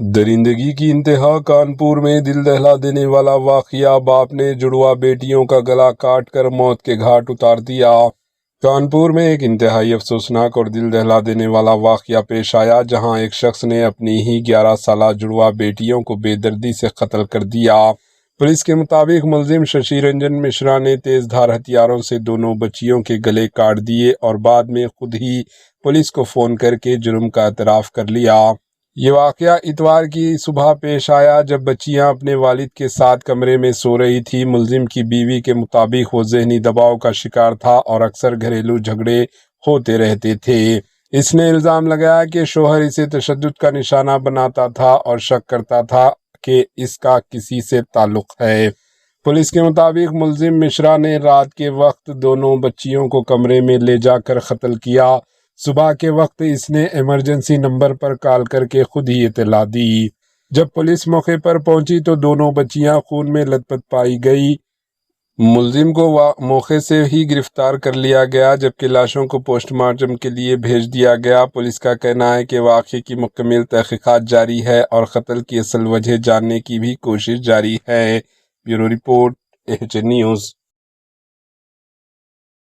درندگی کی انتہا، کانپور میں دل دہلا دینے والا واقعہ، باپ نے جڑواں بیٹیوں کا گلا کاٹ کر موت کے گھاٹ اتار دیا۔ کانپور میں ایک انتہائی افسوسناک اور دل دہلا دینے والا واقعہ پیش آیا، جہاں ایک شخص نے اپنی ہی 11 سالہ جڑواں بیٹیوں کو بے دردی سے قتل کر دیا۔ پولیس کے مطابق ملزم ششی رنجن مشرا نے تیز دھار ہتھیاروں سے دونوں بچیوں کے گلے کاٹ دیے اور بعد میں خود ہی پولیس کو فون کر کے جرم کا اعتراف کر لیا۔ یہ واقعہ اتوار کی صبح پیش آیا جب بچیاں اپنے والد کے ساتھ کمرے میں سو رہی تھی۔ ملزم کی بیوی کے مطابق وہ ذہنی دباؤ کا شکار تھا اور اکثر گھریلو جھگڑے ہوتے رہتے تھے۔ اس نے الزام لگایا کہ شوہر اسے تشدد کا نشانہ بناتا تھا اور شک کرتا تھا کہ اس کا کسی سے تعلق ہے۔ پولیس کے مطابق ملزم مشرا نے رات کے وقت دونوں بچیوں کو کمرے میں لے جا کر قتل کیا۔ صبح کے وقت اس نے ایمرجنسی نمبر پر کال کر کے خود ہی اطلاع دی۔ جب پولیس موقع پر پہنچی تو دونوں بچیاں خون میں لت پت پائی گئی۔ ملزم کو موقع سے ہی گرفتار کر لیا گیا، جبکہ لاشوں کو پوسٹ مارٹم کے لیے بھیج دیا گیا۔ پولیس کا کہنا ہے کہ واقعے کی مکمل تحقیقات جاری ہے اور قتل کی اصل وجہ جاننے کی بھی کوشش جاری ہے۔ Bureau report, AHN news.